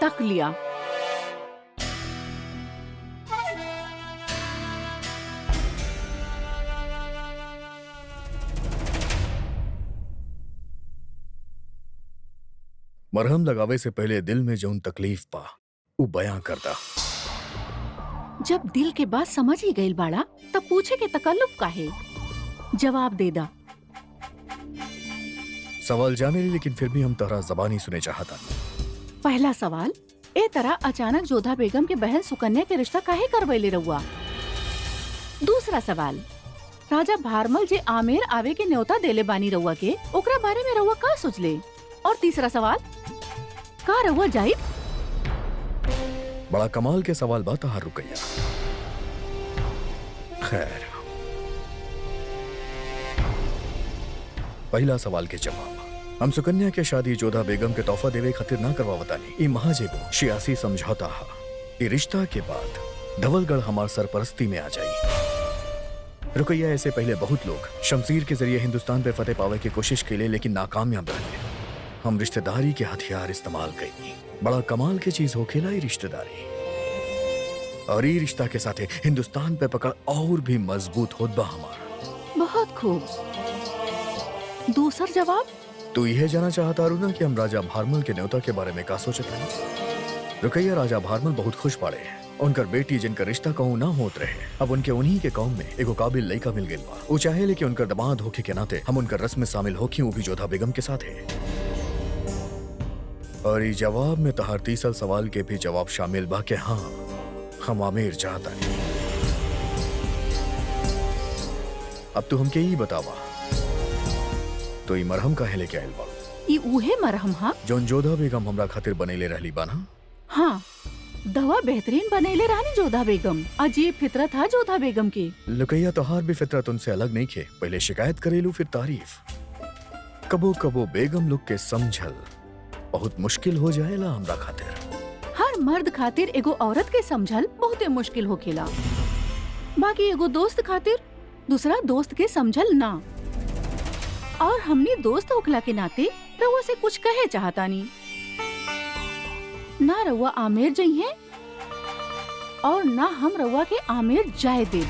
तक लिया। मरहम लगावे से पहले दिल में जौन तकलीफ पा उ बयां करदा। जब दिल के बात समझ ही गईल बाड़ा तब पूछे के तकल्लुफ काहे? जवाब दे दा। सवाल जाने ली, लेकिन फिर भी हम तहरा जबानी सुने चाहता। पहला सवाल, ए तरह अचानक जोधा बेगम के बहन सुकन्या के रिश्ता काहे करवैले रहुआ? दूसरा सवाल, राजा भारमल जे आमेर आवे के न्योता देले बानी रहुआ के, ओकरा बारे में रहुआ का सोचले? और तीसरा सवाल, का रहुआ जाई? बड़ा कमाल के सवाल बा तहार रुकैया। खैर, पहला सवाल के जवाब, हम सुकन्या के शादी जोधा बेगम के तोहफा देवे खातिर ना करवावतानी। ई महाजेबो सियासी समझौता हा। ई रिश्ता के बाद धवलगढ़ हमार सरपरस्ती में आ जाई। रुकैया, ऐसे पहले बहुत लोग शमशीर के जरिए हिंदुस्तान पे फतेह पावे की कोशिश कैले, लेकिन नाकामयाब रहे। हम रिश्तेदारी के हथियार इस्तेमाल कईनी। बड़ा कमाल की चीज होखेला ई रिश्तेदारी। और ई रिश्ता के साथे हिंदुस्तान पे पकड़ और भी मजबूत होत बा हमार। बहुत खूब। दूसरा जवाब? तू यह जाना चाहता रू ना कि हम राजा भारमल के न्योता के बारे में का सोचत हैं? रुकैया, राजा भारमल बहुत खुश पड़े। उनकर बेटी जिनका रिश्ता कहूँ ना होत रहे, अब उनके उन्हीं के कौम में एगो काबिल लड़का मिल गई बा। वो चाहे लेकिन उनकर दामाद होके के नाते हम उनकर रस्म में शामिल होके, वो भी जोधा बेगम के साथ है। और इस जवाब में तहार तीसरा सवाल के भी जवाब शामिल बा के हाँ, हम आमेर चाहता है। अब तू हमके ही बतावा, तो ई मरहम काहे लेके आइल बा? ई उहे मरहम हा जौन जोधा बेगम हमरा खातिर बनैले रहली बा ना? हाँ, दवा बेहतरीन बनैले रहनी जोधा बेगम। अजीब फितरत हा जोधा बेगम की। लुकैया, तोहार भी फितरत उनसे अलग नहीं खे। पहले शिकायत करेलू फिर तारीफ। कबो कबो बेगम लोग के समझल बहुत मुश्किल हो जाएला हमरा खातिर। हर मर्द खातिर एगो औरत के समझल बहुते मुश्किल होखेला, बाकी एगो दोस्त खातिर दूसरा दोस्त के समझल ना। और हमनी दोस्त होखला के नाते रउआ से कुछ कहे चाहतानी। ना रउआ आमेर जइहे और ना हम रउआ के आमेर जाए दे।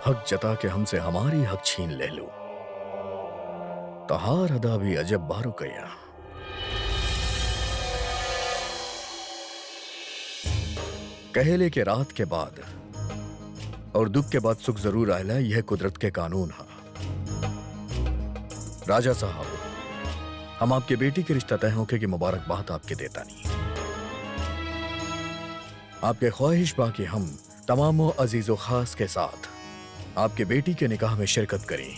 हक जता के हमसे हमारी हक छीन ले लो। तहार अदा भी अजब बारू कया। कहेले के रात के बाद और दुख के बाद सुख जरूर आयला, यह कुदरत के कानून है। राजा साहब, हम आपके बेटी के रिश्ता तय होके की मुबारकबाद आपके देता नहीं। आपके ख्वाहिश बाकी हम तमामों अजीजो खास के साथ आपके बेटी के निकाह में शिरकत करें।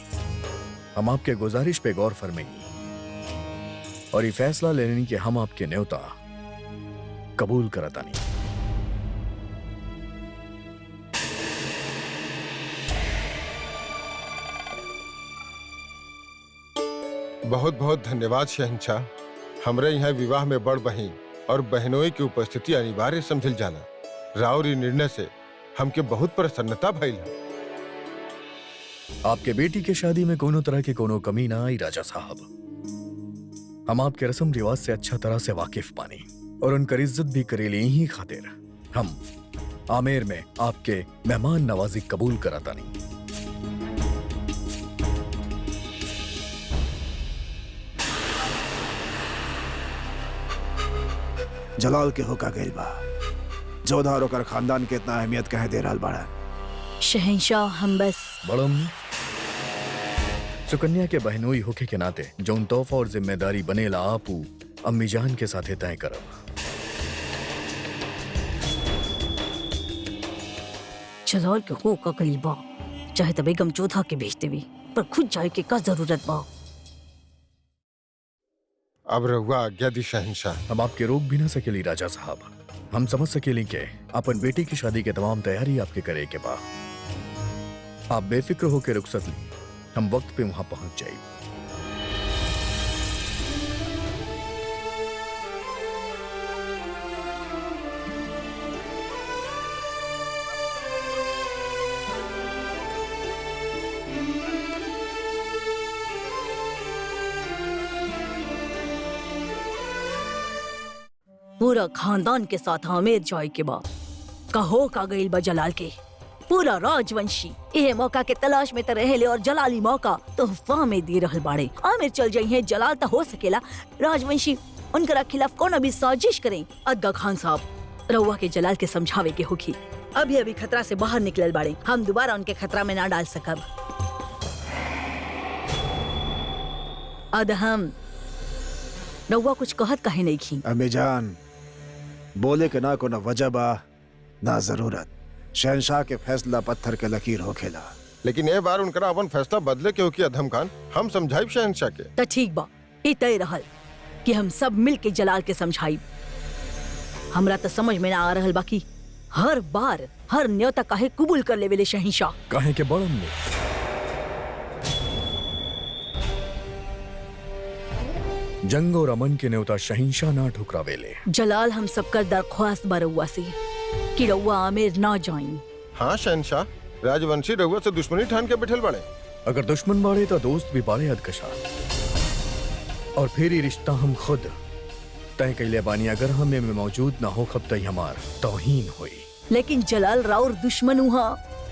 हम आपके गुजारिश पे गौर फरमेंगी और ये फैसला लेने के हम आपके न्योता कबूल करता नहीं। बहुत बहुत धन्यवाद शहंशाह। हमरे यहाँ विवाह में बड़ बहिन और बहनोई की उपस्थिति अनिवार्य समझल जाला। राउर ई निर्णय से हमके बहुत प्रसन्नता भइल है। आपके बेटी के शादी में कोनो तरह की कोनो कमी ना आई राजा साहब। हम आपके रस्म रिवाज से अच्छा तरह से वाकिफ पानी और उनकर इज्जत भी करेले ही खातिर हम आमेर में आपके मेहमान नवाजी कबूल कराता नहीं। जलाल के होका गइल बा। जोधा और ओकर खानदान के इतना अहमियत कहे दे रहल बाड़ा। शहंशाह, हम बस बड़म सुकन्या के बहनोई होके के नाते जौन तोहफा और जिम्मेदारी बनेला आपू अम्मी जान के साथे तय करब। जलाल के हो का गइल बा, चाहे त बेगम जोधा के भेज देवी, पर खुद जाए के का जरूरत बा? अब रहुआ आज्ञा दी शहंशाह। हम आपके रोक भी ना सकेली राजा साहब। हम समझ सकेली के अपन बेटी की शादी के तमाम तैयारी आपके करे के बा। आप बेफिक्र होकर रुखसत ली, हम वक्त पे वहां पहुंच जाएंगे। पूरा खानदान के साथ आमेर जाए के बा। कहो का गईल बा जलाल के पूरा राजवंशी ये मौका के तलाश में त रहेले और जलाली मौका तोहफा में दे रहल बाड़े। आमिर चल जाई है जलाल त हो सकेला राजवंशी उनकरा खिलाफ कोनो भी साजिश करें। अदगा खान साहब रउआ के जलाल के समझावे के होखी। अभी अभी खतरा से बाहर निकलल बाड़े, हम दोबारा उनके खतरा में ना डाल सकब। अदहम रउआ कुछ कहत काहे नहीं खी? अम्मी जान, बोले के ना कोनो वजह बा ना जरूरत। शहनशाह के फैसला पत्थर के लकीर होखेला। लेकिन ये बार उनका अपन फैसला बदले के हो कि अधम खान हम समझाइब शहनशाह के। त ठीक बा, ई तय रहल कि हम सब मिल के जलाल के समझाइब। हमरा तो समझ में ना आ रहल बाकी हर बार हर न्योता काहे कबूल कर लेवेले शहनशाह। काहे के बड़म में जंग और अमन के न्योता शहिंशाह ना ठुकरावेले। जलाल हम सबका दरख्वास्त बा रउआ से कि रउआ आमेर ना जाइन। हाँ शहनशाह, राजवंशी रउआ से दुश्मनी ठान के बैठल बड़े। अगर दुश्मन बाड़े तो दोस्त भी बाड़े अदकशा। और फिर ये रिश्ता हम खुद तय कैले बानी। अगर हम में मौजूद ना हो खब तय हमार तौहीन हुई। लेकिन जलाल राउर दुश्मन हुआ।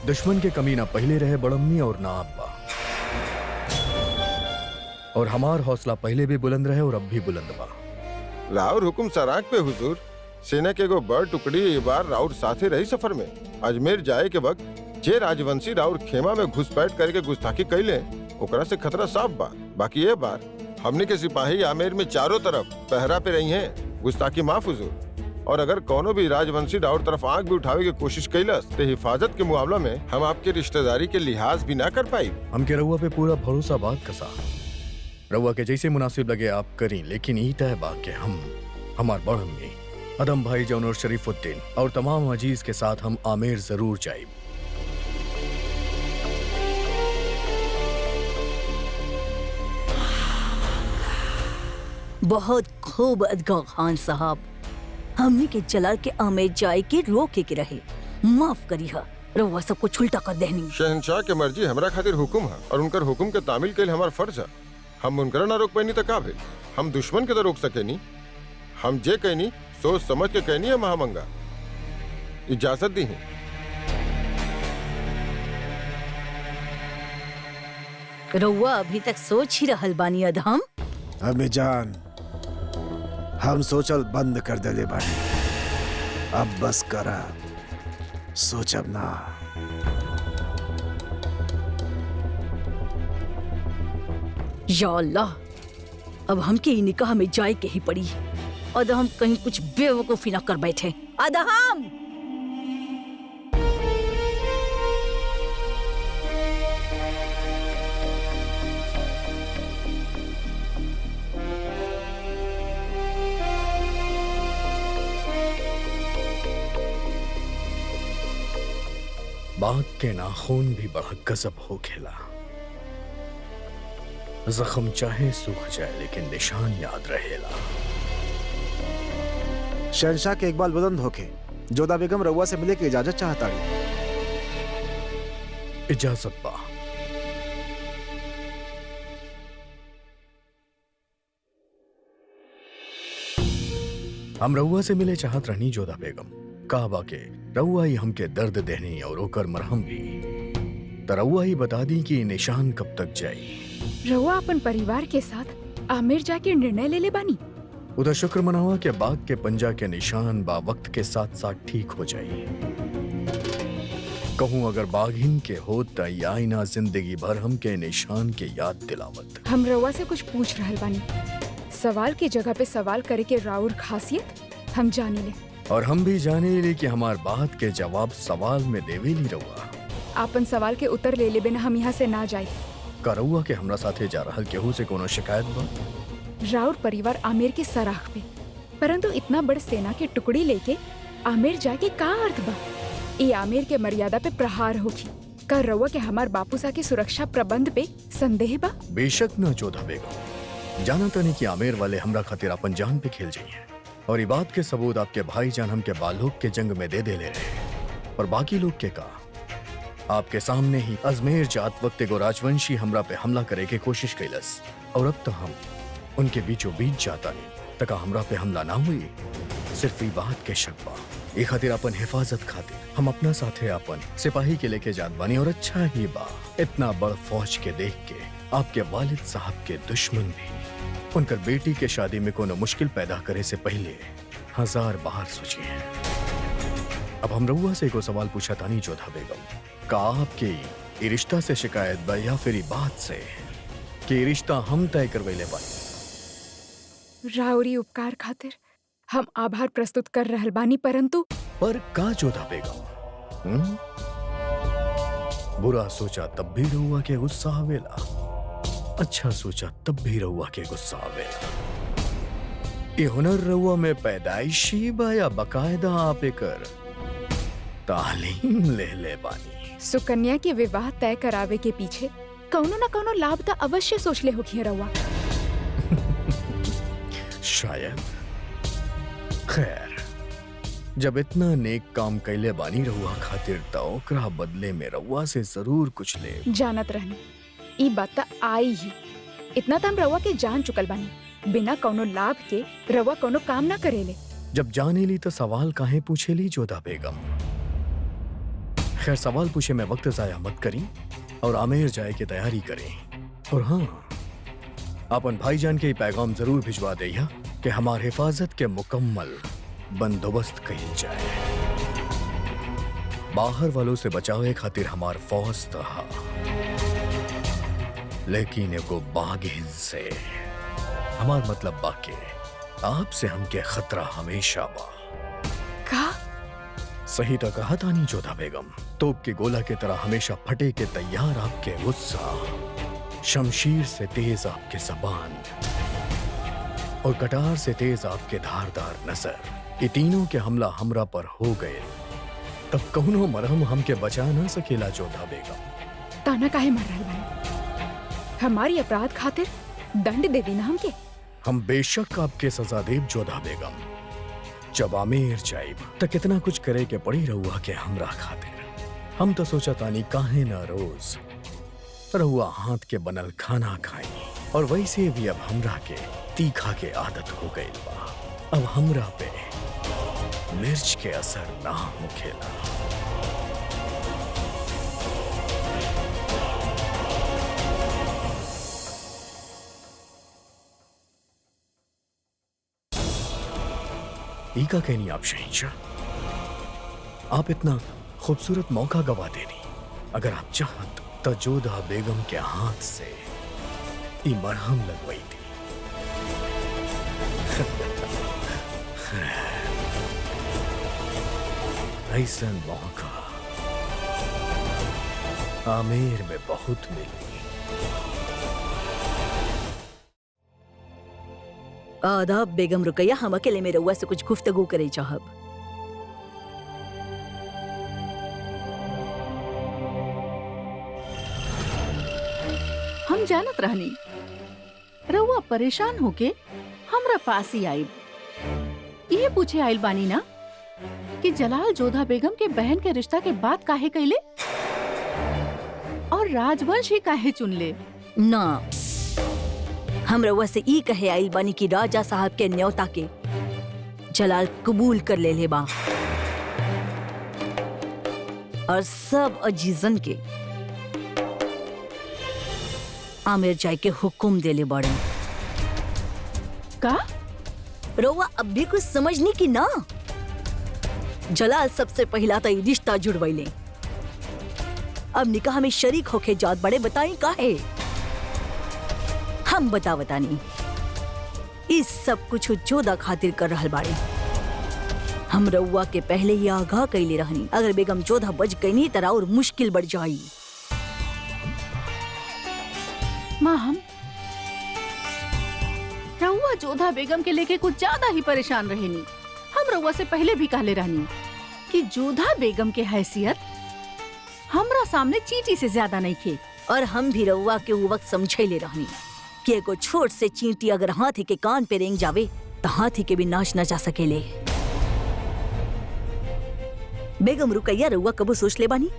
दुश्मन के कमी ना पहले रहे बड़म्मी और ना अब्बा। और हमार हौसला पहले भी बुलंद रहे और अब भी बुलंद बा। राउर हुकुम सराक पे हुजूर। सेना के एगो बड़ टुकड़ी ये बार राउर साथे रही सफर में। अजमेर जाए के वक्त जे राजवंशी राउर खेमा में घुसपैठ करके गुस्ताखी कैले ओकरा से खतरा साफ बा। बाकी ये बार हमने के सिपाही आमेर में चारों तरफ पहरा पे रही हैं। गुस्ताखी माफ हुजूर। और अगर कोनो भी राजवंशी राउर तरफ आंख भी उठावे की कोशिश कैलस तो हिफाजत के मुआवला में हम आपके रिश्तेदारी के लिहाज भी ना कर पाई। हमके रउआ पे पूरा भरोसा बात कसा। रउआ के जैसे मुनासिब लगे आप करी, लेकिन ई तय बा के हम हमार बड़म्मी अदम भाई जौन और शरीफुद्दीन और तमाम अजीज के साथ हम आमेर जरूर जाइब। बहुत खूब अदगा खान साहब। हमने के जलाल के आमेर जाए के रोके के रहे। माफ करी है, रउआ सबको छुलटा कर देनी। शहनशाह के मर्जी हमरा खातिर हुकुम है और उनकर हुकुम के तामील कैल हमार फर्ज है। हम उनकरा ना रोक पैनी तो का भेल? हम दुश्मन के तो रोक सकेनी। हम जे कहनी सोच समझ के कहनी है महामंगा। इजाजत दी है। रउआ अभी तक सोच ही रहल बानी अधम। अम्मी जान, हम सोचल बंद कर देले बानी। अब बस करा, सोचब ना। या अल्लाह, अब हमके ही निकाह में जाए के ही पड़ी। अदहम कहीं कुछ बेवकूफी ना कर बैठे। अदहम बाग के नाखून भी बड़ा गजब हो खेला। जख्म चाहे सूख जाए लेकिन निशान याद रहेला। शहनशाह के इकबाल बुलंद होके जोधा बेगम रउआ से मिले की इजाजत चाहता। इजाजत बा। हम रउआ से मिले चाहत रहनी जोधा बेगम। कहबा के रउआ ही हमके दर्द देनी और ओकर मरहम भी। त रउआ ही बता दी कि निशान कब तक जाई। रउआ अपन परिवार के साथ आमेर जाके निर्णय ले ले बानी। उधर शुक्र मनावा के बाग के पंजा के निशान बा वक्त के साथ साथ ठीक हो जाई। कहूँ अगर बाघिन के होत त याई ना जिंदगी भर हम के निशान के याद दिलावत। हम रउआ से कुछ पूछ रहल बानी। सवाल की जगह पे सवाल करे के राउर खासियत हम जानी ले। और हम भी जाने ले कि हमार बात के जवाब सवाल में देवे ली रउआ। आपन सवाल के उत्तर ले ले बिना हम यहाँ से ना जाए। का रउआ के हमरा साथे जा रहल केहू से कोनो शिकायत बा? राउर परिवार आमेर के सराख पे, परंतु इतना बड़ सेना के टुकड़ी लेके आमेर जाके का अर्थ बा? ये आमेर के मर्यादा पे प्रहार होगी। का रउआ के हमार बापूसा के सुरक्षा प्रबंध पे संदेह बा? बेशक न जोधा बेगम। जाना तनी कि आमेर वाले हमरा खातिर अपन जान पे खेल जाइए। और ये बात के सबूत आपके भाईजान हमके बालोक के जंग में दे ले रहे। और बाकी लोग के का आपके सामने ही अजमेर जात वक्त एगो राजवंशी हमरा पे हमला करे के कोशिश कैलस। और अब तो हम उनके बीचों बीच जाता नहीं तका हमरा पे हमला ना हुई। सिर्फ ई बात के शक बा ए खातिर अपन हिफाजत खातिर हम अपना साथे अपन सिपाही के लेके जात बानी। और अच्छा ही बा, इतना बड़ फौज के देख के आपके वालिद साहब के दुश्मन भी उनकर बेटी के शादी में कोनो मुश्किल पैदा करे से पहले 1000 बार सोचे हैं। अब हम रउआ से एको सवाल पूछा तानी जोधा बेगम, का आपके ई रिश्ता से शिकायत बा या फिर ई बात से कि रिश्ता हम तय करवैले बानी? राउरी उपकार खातिर हम आभार प्रस्तुत कर रहल बानी, परंतु पर का जोधा बेगम? बुरा सोचा तब भी रउआ के गुस्सा आवेला, अच्छा सोचा तब भी रउआ के गुस्सा आवेला। ये हुनर रउआ में पैदाइशी बा या बकायदा आप एकर तालीम ले बानी? सुकन्या के विवाह तय करावे के पीछे कौनो न कौनो लाभ तो अवश्य सोच ले होखिए रउआ। शायद। खैर, जब इतना नेक काम कैले बानी रउआ खातिर त ओकरा बदले में रउआ से जरूर कुछ ले। जानत रहनी ई बात त आई ही, इतना तो हम रउआ के जान चुकल बानी, बिना कौनो लाभ के रउआ कौनो काम ना करेले। जब जाने ली तो सवाल काहे पूछेली जोधा बेगम? खैर, सवाल पूछे में वक्त जाया मत करी और आमेर जाए की तैयारी करें। और हाँ, अपन भाईजान के पैगाम जरूर भिजवा दिया कि हमार हिफाजत के मुकम्मल बंदोबस्त कही जाए। बाहर वालों से बचावे खातिर हमार फौज तहा, लेकिन एगो बागिन से हमार मतलब बाके आपसे हमके खतरा हमेशा बा। का? सही तो कहा तानी जोधा बेगम, तोप के गोला के तरह हमेशा फटे के तैयार आपके गुस्सा, शमशीर से तेज आपके जबान और कटार से तेज आपके धारदार नजर, ये तीनों के हमला हमरा पर हो गए तब कौनो मरहम हमके बचा ना सकेला जोधा बेगम। ताना काहे मार रहल बानी? हमारी अपराध खातिर दंड दे देना हमके। हम बेशक आपके सजा देव जोधा बेगम। जब आमेर जाइब त कितना कुछ करे के पड़ी रहुआ के हमरा खातिर। हम तो सोचा तानी काहे ना रोज रहुआ हाथ के बनल खाना खाई, और वैसे भी अब हमरा के तीखा के आदत हो गई बा। अब हमरा पे मिर्च के असर ना होखेला। का कहनी आप शहंशाह, आप इतना खूबसूरत मौका गवा देनी। अगर आप चाहत तो जोधा बेगम के हाथ से ई मरहम लगवाई थी। ऐसा मौका आमेर में बहुत मिली। आदाब बेगम रुकैया, हम अकेले में रउआ से कुछ गुफ्तगू करे चाहब। हम जानत रहनी रउआ परेशान होके हमरा पास ही आइब, ये पूछे आइल बानी ना कि जलाल जोधा बेगम के बहन के रिश्ता के बात काहे कैले और राजवंश ही काहे चुन ले? ना, हम रउआ से ई कहे आइल बानी कि राजा साहब के न्योता के जलाल कबूल कर ले बा और सब अजीजन के आमिर जाय के हुक्म देले बड़े। का? रउआ अब भी कुछ समझनी की ना? जलाल सबसे पहला तो रिश्ता जुड़वैले, अब निकाह में शरीक होके जात बड़े। बताई काहे? हम बतानी इस सब कुछ जोधा खातिर कर रहल बाड़े। हम रउआ के पहले ही आगाह कैले रहनी, अगर बेगम जोधा बच गई नहीं तरह और मुश्किल बढ़ जाई। माँ, हम रउआ जोधा बेगम के लेके कुछ ज्यादा ही परेशान रहेनी। हम रउआ से पहले भी कहले रहनी कि जोधा बेगम के हैसियत हमरा सामने चींटी से ज्यादा नहीं खे। और हम भी रउआ के वो वक्त समझैले रहनी कि एगो छोट से चींटी अगर हाथी के कान पे रेंग जावे तो हाथी के भी नाश न जा सकेले। बेगम रुकैया, रउआ कबू सोच ले बानी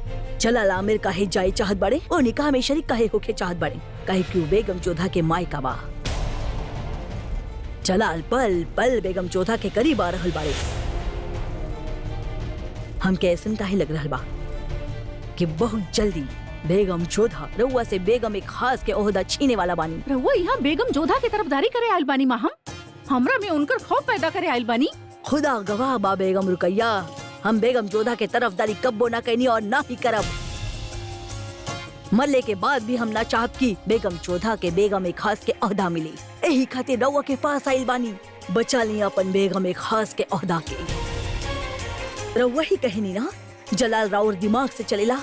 जलाल आमिर काहे जाए चाहत बड़े और निकाह में शरीक काहे होके चाहत बड़े? काहे कि बेगम जोधा के मायका बा। जलाल पल पल बेगम जोधा के करीब आ रहल बाड़े। हमके ऐसन काहे लग रहल बा कि बहुत जल्दी बेगम जोधा रउआ से बेगम एक खास के ओहदा छीने वाला बानी। रहुआ यहाँ बेगम जोधा की तरफदारी करे आयल बानी माँ, हमरा में उनकर खौफ पैदा करे आयल बानी। खुदा गवाह बा बेगम रुकैया, हम बेगम जोधा के तरफदारी कब्बो ना कैनी और ना ही करब। मरले के बाद भी हम ना चाहत की बेगम जोधा के बेगम एक खास के ओहदा मिली। यही खातिर रउआ के पास आइल बानी, बचा ली अपन बेगम एक खास के ओहदा के। रउआ ही कहनी ना जलाल राउर दिमाग से चलेला,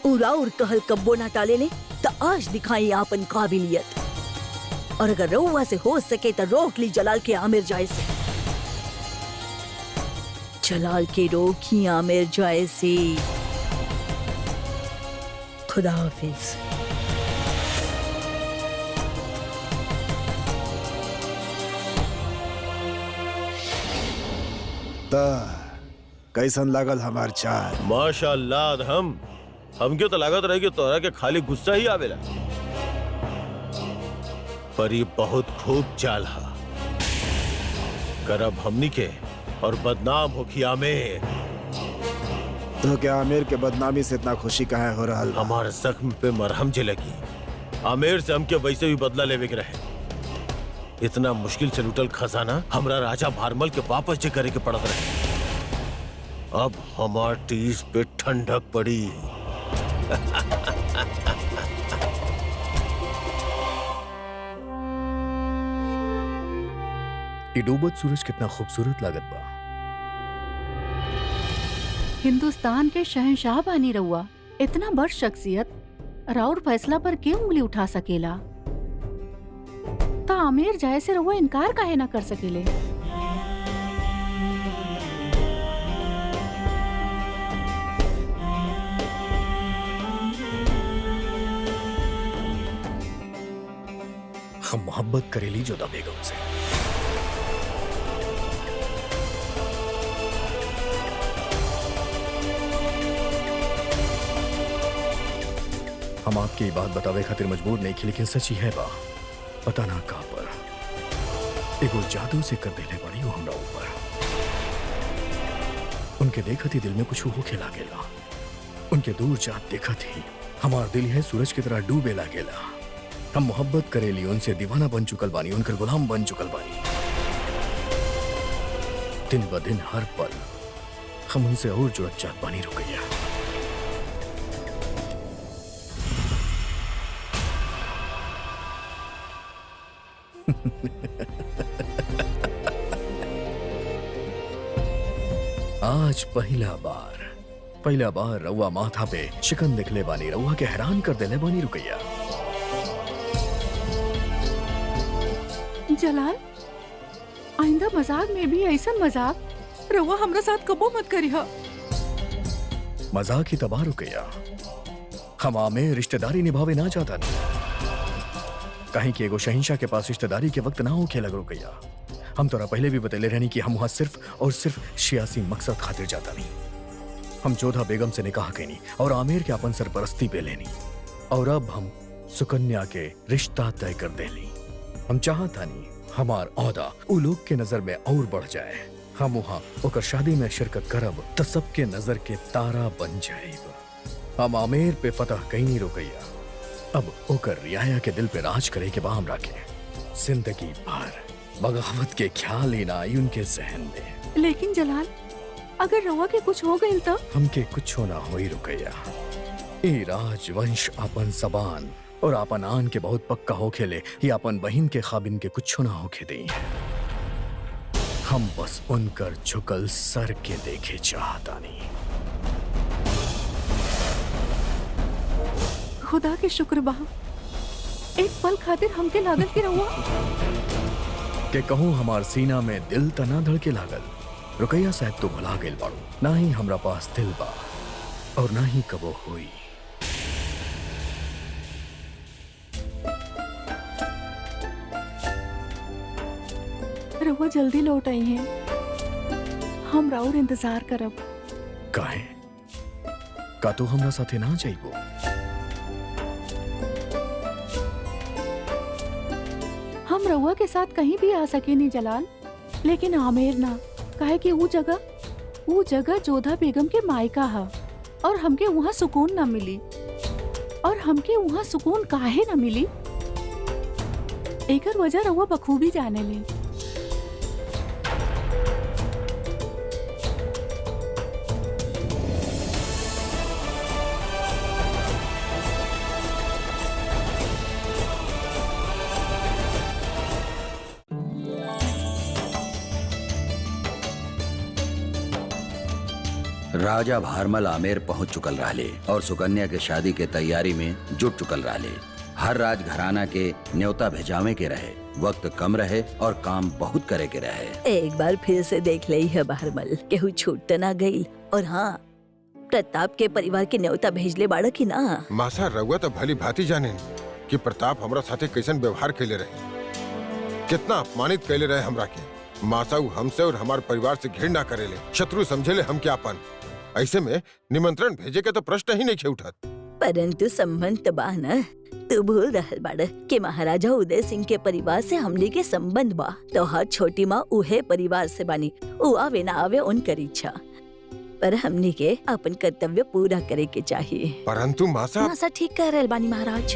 उ राउर कहल कब्बो ना टाले ने, तो आज दिखाई अपन काबिलियत। और अगर रउआ से हो सके तो रोक ली जलाल के आमिर जाए से। जलाल के रोकी आमिर जाए से। खुदा हाफिज। कैसन लागल हमार चाल? माशाअल्लाह हमके तो लागत रहे कि तोरा के खाली गुस्सा ही आवेला, पर ये बहुत खूब चाल हा। करब हमनी के और बदनाम होखी आमिर। तो क्या आमिर के बदनामी से इतना खुशी कहाँ हो रहा? हमारे जख्म पे मरहम जे लगी। आमिर से हमके वैसे भी बदला लेवे के रहे। इतना मुश्किल से लुटल खजाना हमरा राजा भारमल के वापस जे करे के पड़त रहे। अब हमार टीस पे ठंडक पड़ी। ये डूबत सूरज कितना खूबसूरत लागत बा। हिंदुस्तान के शहंशाह बानी रहुआ, इतना बड़ शख्सियत राउर फैसला पर क्यों उंगली उठा सकेला? ता आमेर जाए से रहुआ इनकार काहे ना कर सकेले? हम मोहब्बत करेली जोधा बेगम से। हम आपकी ये बात बतावे खातिर मजबूर नहीं की, लेकिन सच ही है बा। पता ना कहाँ पर एगो जादू से कर देले बड़ी वो हमरा ऊपर। उनके देखत ही दिल में कुछ होके लागेला। उनके दूर जात देखत ही हमार दिल है सूरज की तरह डूबे लागेला। हम मोहब्बत करेली, उनसे दीवाना बन चुकल बानी, उनकर गुलाम बन चुकल बानी। दिन ब दिन हर पल हम उनसे और जुड़त जात बानी। रुकैया, आज पहला बार रउआ माथा पे शिकन दिखले बानी। रउआ के हैरान कर देले बानी। रुकैया, जलाल, आइंदा मजाक में भी ऐसा मजाक रहुआ हमरा साथ कबो मत करिहा। मजाक ही तबाह। रुकैया, हम आमे रिश्तेदारी निभावे ना चाहता नहीं। कहीं कि एगो शहिंशाह के पास रिश्तेदारी के वक्त ना हो खेलग। रुकैया, हम तोरा पहले भी बतैले रहनी कि हम वहां सिर्फ और सिर्फ सियासी मकसद खातिर जाता नहीं। हम जोधा बेगम से निकाह कैनी और आमिर के अपन सरपरस्ती पे लेनी, और अब हम सुकन्या के रिश्ता तय कर देली। हम चाहता नहीं हमार औहदा उ लोग के नजर में और बढ़ जाए। हम वहां ओकर शादी में शिरकत करब तो सबके नजर के तारा बन जाएब। हम आमिर पे फतह कैनी। रुकैया, अब ओकर रियाया के दिल पे राज करे के बाम राखे। जिंदगी भर बगावत के ख्याल ही ना आई उनके जहन में। लेकिन जलाल, अगर रहुआ के कुछ हो गई तो हमके कुछ ना होई। रुकैया, ए राजवंश अपन जबान और अपन आन के बहुत पक्का होके ले, ये अपन बहन के खाबिन के कुछ ना होके दे। हम बस उनकर झुकल सर के देखे चाहता नहीं। खुदा के शुक्र बा, एक पल खातिर हमके लागल कि रहुआ के कहूँ हमार सीना में दिल तना धड़के लागल। रुकैया, शायद तो भुला गइल बाड़ू। ना ही हमरा पास दिल बा और ना ही कबो हुई। रहुआ जल्दी लौट आई हैं, हम राउर इंतजार करब। काहे? का तू हमरा साथे ना जाइबो? हम रउआ के साथ कहीं भी आ सके नहीं जलाल, लेकिन आमेर ना। काहे कि वो जगह जोधा बेगम के मायका है और हमके वहाँ सुकून ना मिली। और हमके वहाँ सुकून काहे ना मिली, एकर वजह रउआ बखूबी जाने ली। राजा भारमल आमेर पहुंच चुकल रहले और सुकन्या के शादी के तैयारी में जुट चुकल रहले। हर राजघराना के न्योता भेजावे के रहे, वक्त कम रहे और काम बहुत करे के रहे। एक बार फिर से देख लई है भारमल, केहू छूट त ना गई। और हाँ, प्रताप के परिवार के न्योता भेजले बाड़ा की ना। मासा रउआ तो भली भांति जाने कि प्रताप हमरा साथे कैसन व्यवहार कैले रहे, कितना अपमानित कैले रहे हमरा के। मासा उ हमसे और हमारे परिवार से घृणा करेले, शत्रु समझेले हम क्या अपन। ऐसे में निमंत्रण भेजे के तो प्रश्न ही नहीं उठत। परंतु संबंध तो बा न। तू भूल रहल बाड़ कि महाराजा उदय सिंह के परिवार से हमने के संबंध बा। तो हर छोटी माँ उहे परिवार से बानी, उ आवे ना आवे उनकर इच्छा, पर हमने के अपन कर्तव्य पूरा करे के चाहिए। परंतु मासा ठीक कह रहल बानी महाराज।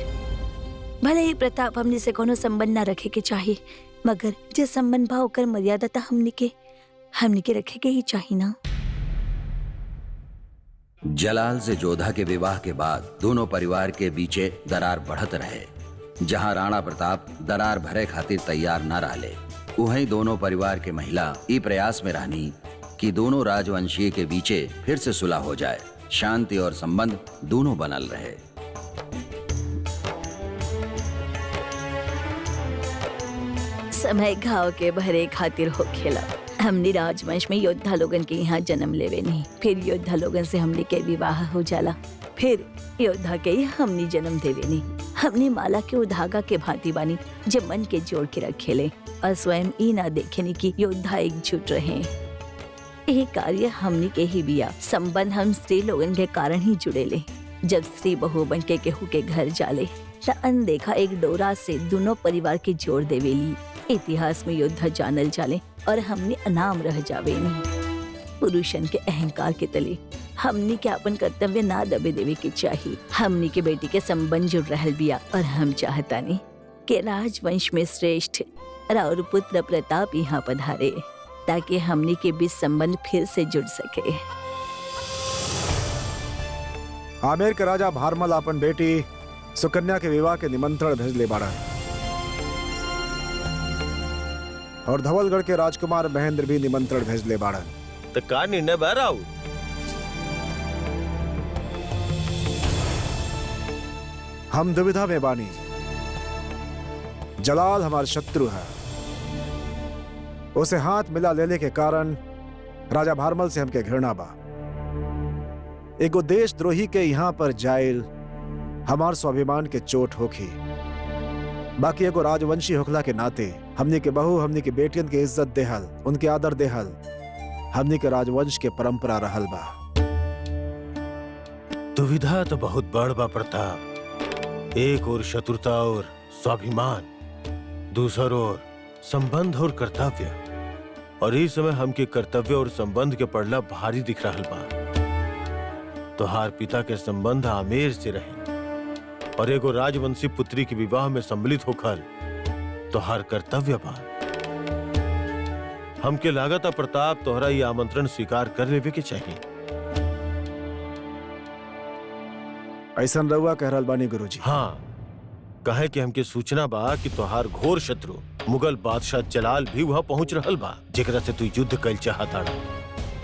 भले ही प्रताप हमने से कोनो संबंध न रखे के चाहिए, मगर जे संबंध बा ओकर मर्यादा तो हमने के रखे के ही चाहिए ना। जलाल से जोधा के विवाह के बाद दोनों परिवार के बीचे दरार बढ़त रहे। जहां राणा प्रताप दरार भरे खातिर तैयार न रहले, वहीं दोनों परिवार के महिला ई प्रयास में रहनी कि दोनों राजवंशीय के बीचे फिर से सुलह हो जाए, शांति और संबंध दोनों बनल रहे। समय घाव के भरे खातिर हो खेला। हमने राजवंश में योद्धा लोगन के यहाँ जन्म लेवे नहीं, फिर योद्धा लोगन से हमने के विवाह हो जाला, फिर योद्धा के ही हमने जन्म देवे नहीं। हमने माला के उधागा के भांति बानी जे मन के जोड़ के रखेले और स्वयं ई ना देखेनी कि योद्धा एकजुट रहे। यही कार्य हमने के ही बिया। संबंध हम स्त्री लोगन के कारण ही जुड़ेले। जब स्त्री बहू बन के केहू के घर जाले त अनदेखा एक डोरा से दोनों परिवार के जोड़ देवेली। इतिहास में योद्धा जानल जाले और हमने अनाम रह जावे नहीं। पुरुषन के अहंकार के तले हमने के अपन कर्तव्य ना दबे देवे के चाहिए। हमने के बेटी के संबंध जुड़ रहल बिया और हम चाहता नहीं कि राजवंश में श्रेष्ठ और पुत्र प्रताप यहाँ पधारे, ताकि हमने के बीच संबंध फिर से जुड़ सके। आमेर के राजा भारमल अपन बेटी सुकन्या के विवाह के निमंत्रण भेजले बाड़ा और धवलगढ़ के राजकुमार महेंद्र भी निमंत्रण भेजले बाड़न। तो का निर्णय बह रहा हूँ? हम दुविधा में बानी। जलाल हमारे शत्रु है, उसे हाथ मिला लेने के कारण राजा भारमल से हमके घृणा बा। एगो देशद्रोही के यहाँ पर जाइल हमार स्वाभिमान के चोट होखी। बाकी एगो राजवंशी होखला के नाते हमनी के बहू, हमनी के बेटियन के इज्जत देहल, उनके आदर देहल हमनी के राजवंश के परंपरा रहल बा। दुविधा तो बहुत बड़ बा प्रताप। एक और शत्रुता और स्वाभिमान, दूसर और संबंध और कर्तव्य। और इस समय हमके कर्तव्य और संबंध के पड़ला भारी दिख रहा बा। तोहार पिता के संबंध आमेर से रहे और एगो राजवंशी पुत्री के विवाह में सम्मिलित होकर तोहार कर्तव्य बा। हमके लागत प्रताप तोहरा ये आमंत्रण स्वीकार कर लेवे के चाहिए। ऐसा रउआ कह रहल बानी गुरुजी। हाँ, कहे कि हमके सूचना बा कि तोहार घोर शत्रु मुगल बादशाह जलाल भी वहां पहुंच रहल बा, जेकरा से तू युद्ध कइल चाहता।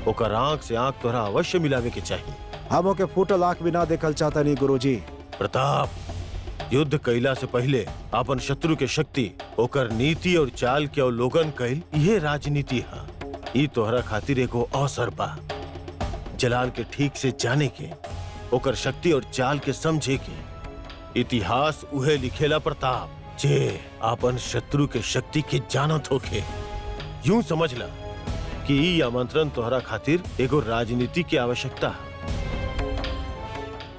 ओकर आंख से आंख तोहरा अवश्य मिलावे के चाहिए। हम ओके फूटल आंख भी ना देखल चाहता नहीं गुरुजी। प्रताप, युद्ध कैला से पहले अपन शत्रु के शक्ति, ओकर नीति और चाल के अवलोकन कैल, ये राजनीति है। ई तोहरा खातिर एगो अवसर बा जलाल के ठीक से जाने के, ओकर शक्ति और चाल के समझे के। इतिहास उहे लिखेला प्रताप जे अपन शत्रु के शक्ति के जानत होके। यूं समझला कि ई आमंत्रण तोहरा खातिर एगो राजनीति की आवश्यकता है।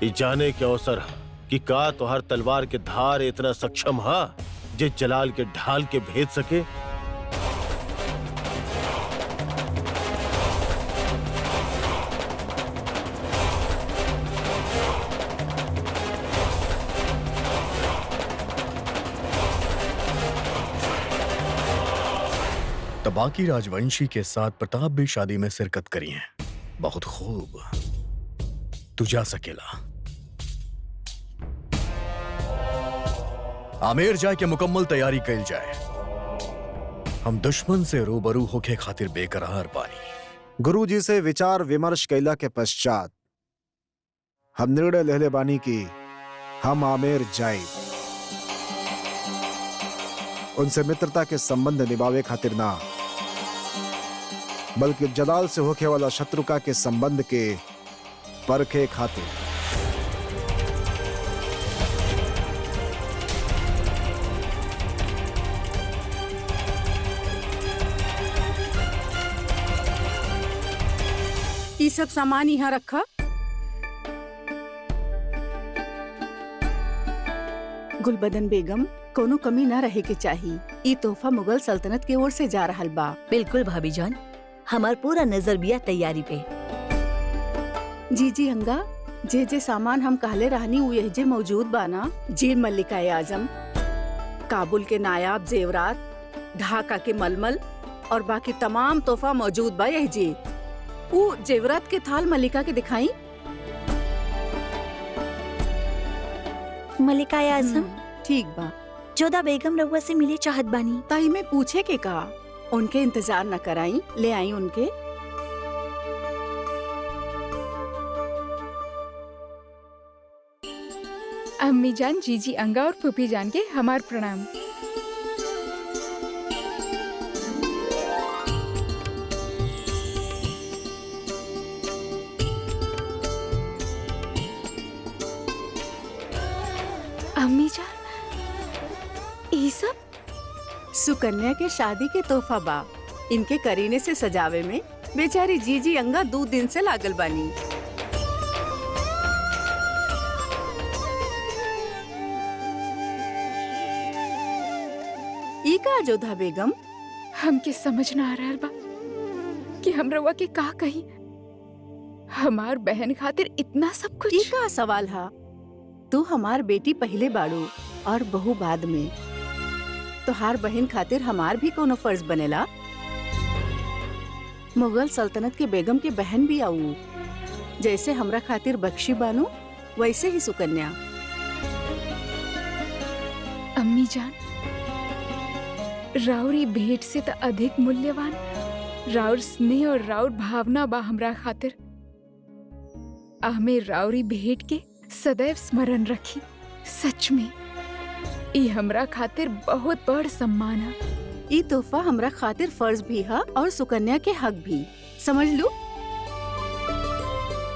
ई जाने के अवसर है कि का तोहर तलवार के धार इतना सक्षम है जे जलाल के ढाल के भेज सके? तबाकी राजवंशी के साथ प्रताप भी शादी में शिरकत करी है। बहुत खूब, तू जा सकेला। आमेर जाए के मुकम्मल तैयारी कैल जाए। हम दुश्मन से रूबरू होके खातिर बेकरार बानी। गुरुजी से विचार विमर्श कैला के पश्चात हम निर्णय लेले बानी की हम आमेर जाए, उनसे मित्रता के संबंध निभावे खातिर ना, बल्कि जलाल से होके वाला शत्रुता के संबंध के परखे खातिर। ये सब सामान यहाँ रखा। गुलबदन बेगम, कोनो कमी न रहे के चाहिए। ये तोहफा मुगल सल्तनत की ओर से जा रहल बा। बिल्कुल भाभी जान, हमार पूरा नजर बिया तैयारी पे। जी अंगा, जे सामान हम कहले रहनी वो यह मौजूद बा ना। जीर मल्लिका आजम, काबुल के नायाब जेवरात, ढाका के मलमल और बाकी तमाम तोहफा मौजूद बा यह जी। वो जेवरात के थाल मल्लिका के दिखाई। मलिका आजम, ठीक बा। जोधा बेगम रउआ से मिले चाहत बानी। ताई में पूछे के का, उनके इंतजार न कराई, ले आई उनके। अम्मी जान, जीजी अंगा और फूफी जान के हमार प्रणाम। अम्मी जान, ये सब सुकन्या के शादी के तोहफा बा। इनके करीने से सजावे में बेचारी जीजी अंगा 2 दिन से लागल बानी। ई का जोधा बेगम, हमके समझ ना आ रहा बा कि हम रउआ के का कही। हमार बहन खातिर इतना सब ई कुछ। का सवाल हा? तू हमार बेटी पहले बाड़ू और बहू बाद में। तोहार बहन खातिर हमार भी कोनो फर्ज बनेला। मुगल सल्तनत के बेगम के बहन भी आऊ। जैसे हमरा खातिर बख्शी बानू, वैसे ही सुकन्या। अम्मी जान, राउरी भेंट से तो अधिक मूल्यवान राउर स्नेह और राउर भावना बा हमरा खातिर। हमें राउरी भेंट के सदैव स्मरण रखी। सच में ई हमरा खातिर बहुत बड़ सम्मान है। ई तोहफा हमरा खातिर फर्ज भी है और सुकन्या के हक भी, समझ लू।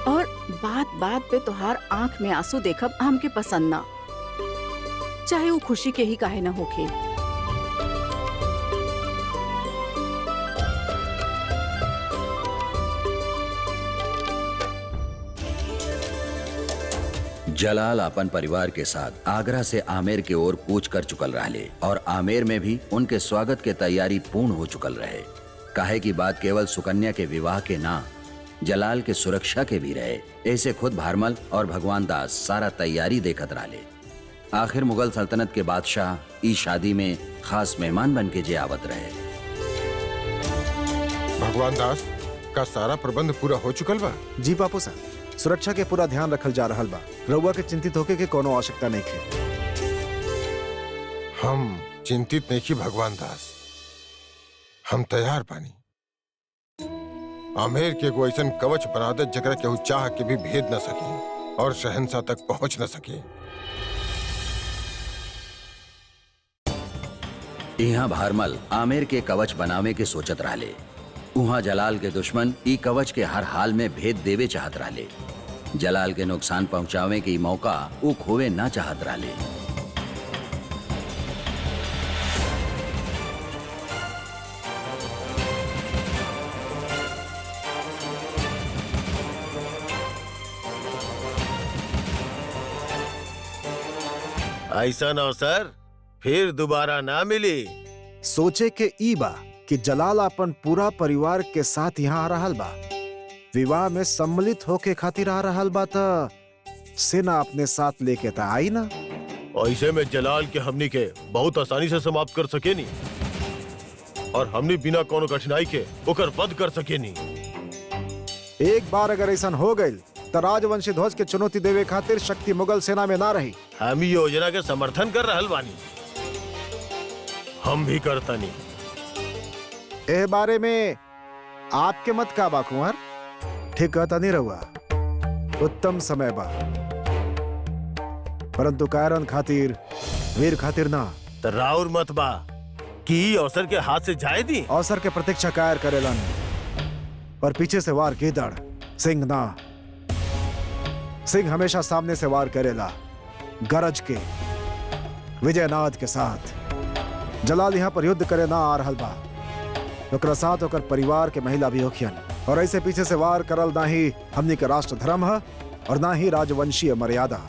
और बात बात पे तोहार आंख में आंसू देखब हमके पसंद ना, चाहे वो खुशी के ही काहे ना होखे। जलाल अपन परिवार के साथ आगरा से आमेर की ओर कूच कर चुकल रहे और आमेर में भी उनके स्वागत के तैयारी पूर्ण हो चुकल रहे। काहे की बात केवल सुकन्या के विवाह के ना, जलाल के सुरक्षा के भी रहे। ऐसे खुद भारमल और भगवान दास सारा तैयारी देखत रहे। आखिर मुगल सल्तनत के बादशाह इस शादी में खास मेहमान बन के जे आवत रहे। भगवान दास का सारा प्रबंध पूरा हो चुकल बा? जी बापू साहब, सुरक्षा के पूरा ध्यान रखल जा रहल बा। रउआ के चिंतित होके के कोनो आवश्यकता नहीं है। हम चिंतित नहीं की भगवान दास, हम तैयार बानी। आमेर के एगो ऐसन कवच बना दे जकरा केहू चाह के भी भेद न सके और शहंशाह तक पहुंच न सके। यहाँ भारमल आमेर के कवच बनावे के सोचत रहे। वहाँ जलाल के दुश्मन ई कवच के हर हाल में भेद देवे चाहत रहे। जलाल के नुकसान पहुंचावे के मौका वो खोवे ना चाहत रहे। ऐसा अवसर फिर दोबारा ना मिली। सोचे के ई बा कि जलाल अपन पूरा परिवार के साथ यहाँ आ रहल बा, विवाह में सम्मिलित होके खातिर आ रहल बा, त सेना अपने साथ लेके त आई ना। ऐसे में जलाल के हमनी के बहुत आसानी से समाप्त कर सके नी और हमनी बिना कोनो कठिनाई के ओकर वध कर सके नी। एक बार अगर ऐसा हो गई तो राजवंशी ध्वज के चुनौती देवे खातिर शक्ति मुगल सेना में ना रही। हम ई योजना के समर्थन कर रहल बानी, हम भी करता नी। ए बारे में आपके मत का बा कुंवर? ठीक कहता नहीं रहुआ, उत्तम समय बा, परंतु कायरन खातिर वीर खातिर ना। त राउर मत बा कि ई अवसर के हाथ से जाए दी। अवसर के प्रतीक्षा कायर करेलन और पीछे से वार कीदड़, सिंह ना। सिंह हमेशा सामने से वार करेला, गरज के, विजयनाद के साथ। जलाल यहाँ पर युद्ध करे ना आ रहल बा, ओकरा साथ ओकर परिवार के महिला भी होखियन, और ऐसे पीछे से वार करल ना ही हमनी के राष्ट्र धर्म है और ना ही राजवंशीय मर्यादा।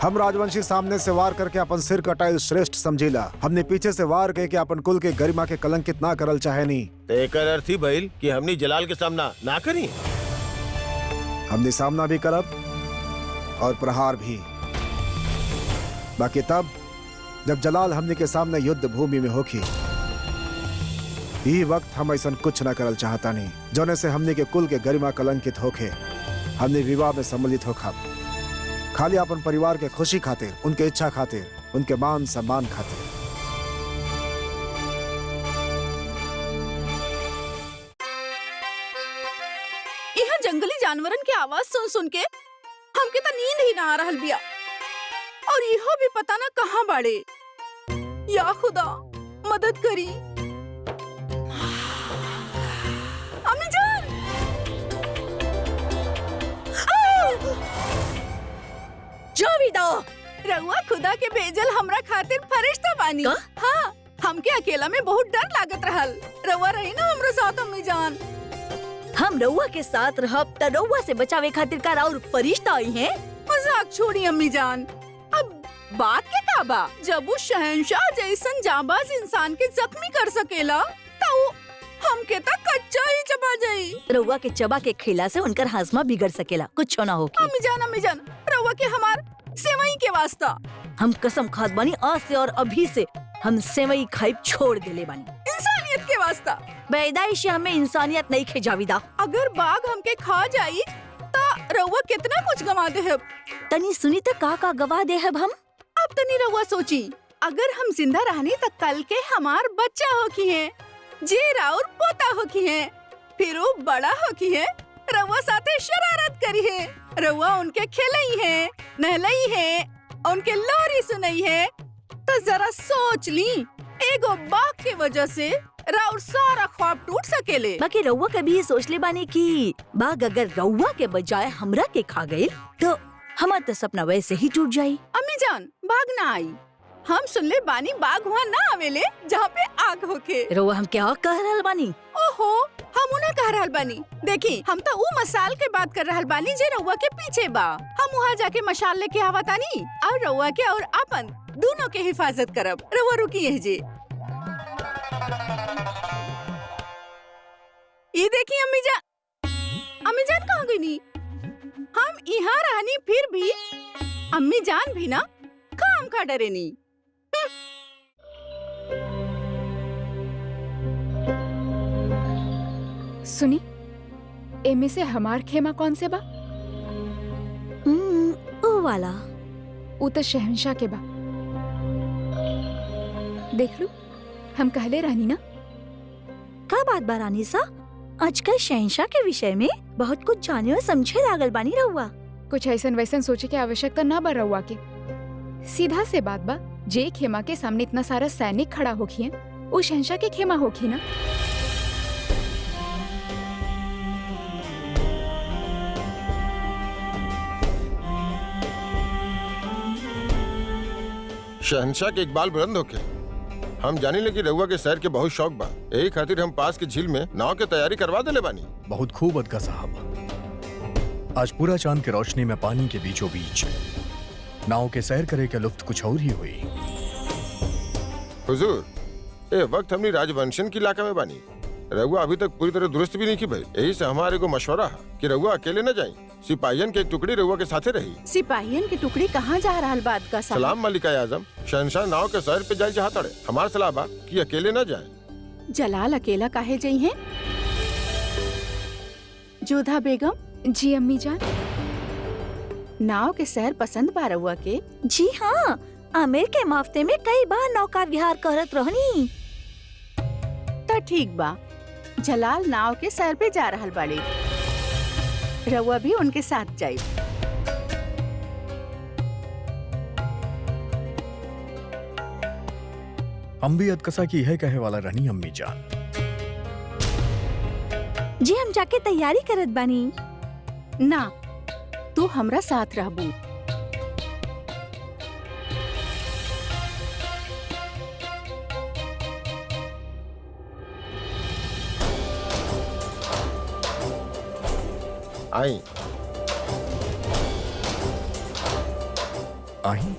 हम राजवंशी सामने से वार करके अपन सिर कटाइल श्रेष्ठ समझीला। हमने पीछे से वार करके अपन कुल के गरिमा के कलंकित ना करल चाहे नी। एकर अर्थ ही भइल कि हमनी जलाल के सामना ना करी। हमने सामना भी करब और प्रहार भी, बाकी तब जब जलाल हमने के सामने युद्ध भूमि में होखी। ई वक्त हम ऐसा कुछ ना करल चाहता नहीं जोने से हमने के कुल के गरिमा कलंकित होखे। हमने विवाह में सम्मिलित होखा खाली अपन परिवार के खुशी खातिर, उनके इच्छा खातिर, उनके मान सम्मान खातिर। यहाँ जंगली जानवरन के आवाज सुन सुन के हमके तो नींद ही ना आ रहल बिया, और इहो भी पता ना कहाँ बाड़े। या खुदा मदद करी। अम्मी जान! जाविदा, रउआ खुदा के भेजल हमरा खातिर फरिश्ता बानी। का? हाँ, हमके अकेला में बहुत डर लागत रहल। रउआ रही ना हमरा साथ अम्मी जान। हम रउआ के साथ रहब त रउआ से बचावे खातिर का और फरिश्ता आई हैं? मजाक छोड़ी अम्मी जान। अब बात के का बा? जब वो शहंशाह जैसन जाबाज इंसान के जख्मी कर सकेला तो हमके तक कच्चा ही चबा जाई। रउआ के चबा के खेला से उनकर हाजमा बिगड़ सकेला, कुछ ना होगी। अम्मी जान, रउआ के हमार सेवई के वास्ता। हम कसम खात बानी, आज से और अभी से हम सेवई खाइब छोड़ देले बानी। इंसानियत के वास्ता। पैदाइश हमें इंसानियत नहीं खे जाविदा। अगर बाघ हमके खा जाई ता रउआ कितना कुछ गवा देहब। तनी सुनी त का गवा देहब हम। अब तनी रउआ सोची, अगर हम जिंदा रहनी त कल के हमार बच्चा होकी है, जे राउर पोता होकी है, फिर वो बड़ा होकी है, रउआ साथे शरारत करी है, रउआ उनके खेलई है, नहलई है, उनके लोरी सुनई है। तो जरा सोच ली, एगो बाघ के वजह से राउर सारा ख्वाब टूट सकेले। बाकी रउआ कभी ये सोच ले बानी कि बाघ अगर रउआ के बजाय हमरा के खा गई तो हमार तो सपना वैसे ही टूट जाई। अम्मी जान, बाघ ना आई। हम सुनले बानी बाघ वहाँ ना आवेले जहाँ पे आग होके। रउआ हम क्या कह रहल बानी? ओहो, हम उन्हें कह रहल बानी। देखी, हम तो ऊ मसाल के बात कर रहल बानी जे रउआ के पीछे बा। हम वहाँ जाके मशाल लेके आवतानी और रउआ के और अपन दोनों के हिफाजत करब। रउआ रुकी है जे। ये देखी अम्मी जान कहाँ गई नी? हम यहाँ रहनी फिर भी अम्मी जान भी ना काम का डरे नी। सुनी, एमे से हमार खेमा कौन से बा? ओ वाला। ऊ तो शहंशाह के बा। देख लू, हम कहले रहनी ना। का बात बा रानी सा? आजकल शहंशाह के विषय में बहुत कुछ जाने और समझे लागल बानी रहुआ। कुछ ऐसन वैसन सोचे के आवश्यकता ना बा रहुआ के। सीधा से बात बा, जे खेमा के सामने इतना सारा सैनिक खड़ा होखी है, वो शहंशाह के खेमा होखी ना। शहंशाह के इकबाल बुलंद होके हम जानी लगी रहुआ के सैर के बहुत शौक बा, यही खातिर हम पास के झील में नाव के तैयारी करवा देले बानी। बहुत खूब अदका साहब। आज पूरा चांद के रोशनी में पानी के बीचों बीच नाव के सैर करे के लुफ्त कुछ और ही हुई। हुजूर, ए वक्त हमनी राजवंशन के इलाका में बानी। रउआ अभी तक पूरी तरह दुरुस्त भी नहीं की भाई। यही से हमारे को मशवरा है कि रउआ अकेले न जाई। सिपाहियन के एक टुकड़ी रउआ के साथे रही। सिपाहियन की टुकड़ी कहाँ जा रहा बात का साहब? सलाम मलिका आजम, शहनशाह नाव के सैर पे जाए चाहता रहे। हमार सलाह बा कि अकेले न जाए। जलाल अकेला काहे जई हैं? जोधा बेगम, जी अम्मी जान। नाव के सैर पसंद बा रउआ के? जी हाँ, आमिर के माफ्ते में कई बार नौका विहार करत रहनी। तो ठीक बा, जलाल नाव के सैर पे जा रहल बाड़े, रउआ भी उनके साथ जाई। हम भी अदकसा की है कहे वाला रहनी अम्मी जान। जी हम जाके तैयारी करत बानी। ना, तू हमरा साथ रहबू। आई आई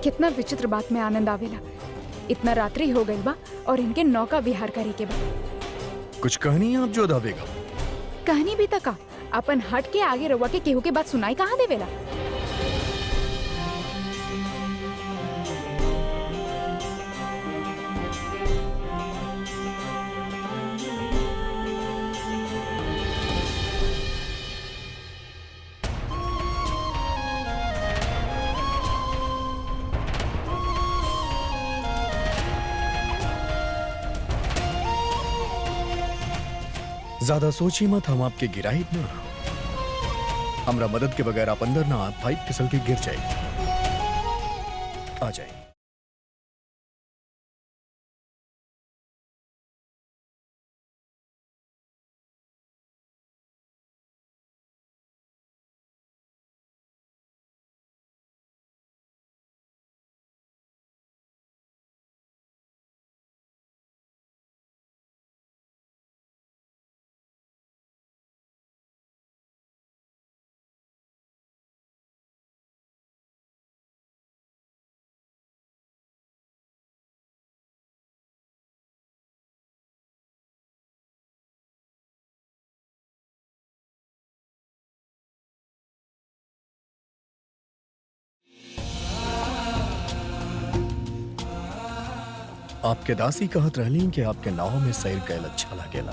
कितना विचित्र बात में आनंद आवेला। इतना रात्रि हो गई बा और इनके नौका विहार करे के बा। कुछ कहनी आप जोधा बेगम? कहानी भी तका अपन हट के आगे रउआ के केहू के बात सुनाई कहाँ देवेला। ज्यादा सोची मत, हम आपके गिराई ना। हमरा मदद के बगैर आप अंदर ना, आप पाइप फिसल के गिर जाए। आ जाए। आपके दासी कहत रहली कि आपके नाव में सैर कैल अच्छा लागेला।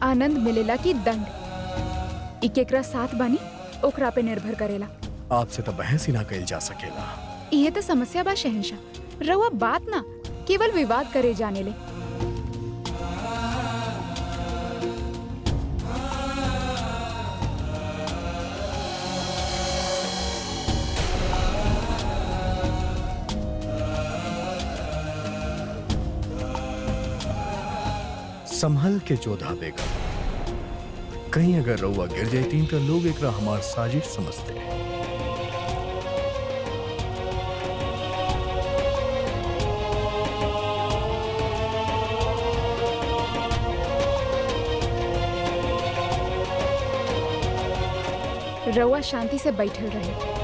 आनंद मिलेला की दंड इकेकरा साथ बानी ओकरा पे निर्भर करेला। आपसे तो बहस ही ना कैल जा सकेला। ये तो समस्या बा शहंशाह। रउआ बात ना केवल विवाद करे जाने ले। संभल के जोधा बेगम, कहीं अगर रउआ गिर जाती तो लोग एकरा हमार साजिश समझते। रउआ शांति से बैठल रहे।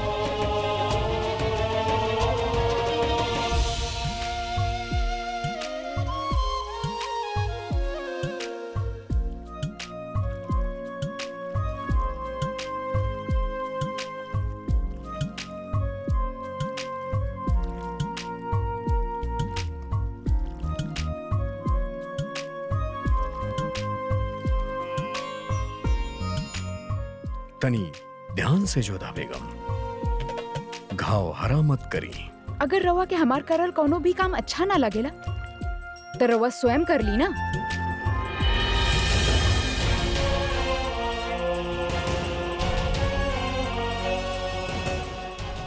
तनी ध्यान से जोधा बेगम, घाव हरा मत करी। अगर रउआ के हमार करल कोनो भी काम अच्छा ना लगेला तो रउआ स्वयं कर ली ना।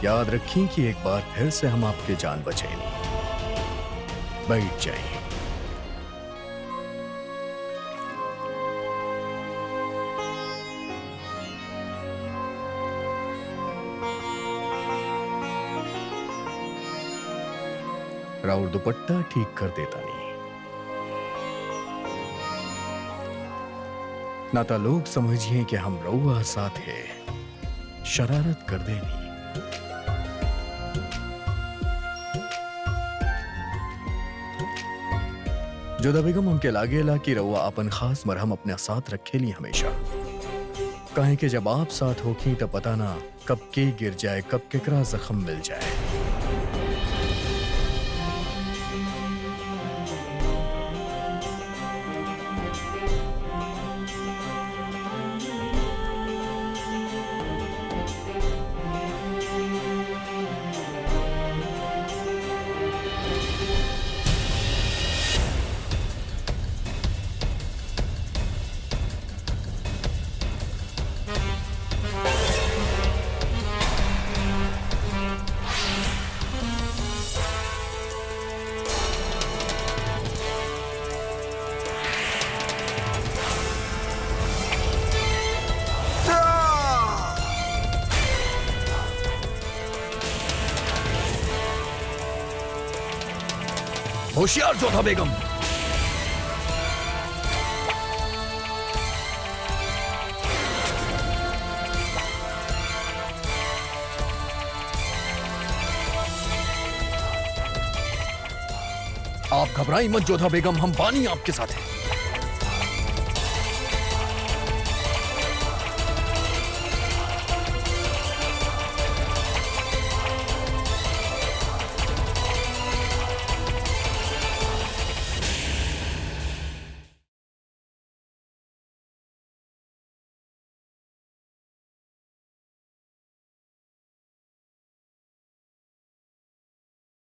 याद रखी कि एक बार फिर से हम आपके जान बचेंगे। बैठ जाइए। राउर दुपट्टा ठीक कर देता नहीं, ना तो लोग समझिए कि हम रउआ साथ है शरारत कर देनी। जोधा बेगम हमके लागेला कि रउआ अपन खास मरहम अपने साथ रखे ली हमेशा, काहे कि जब आप साथ होखी तो पता ना कब के गिर जाए, कब केकरा जख्म मिल जाए। होशियार जोधा बेगम। आप घबराई मत जोधा बेगम, हम बानी आपके साथ हैं।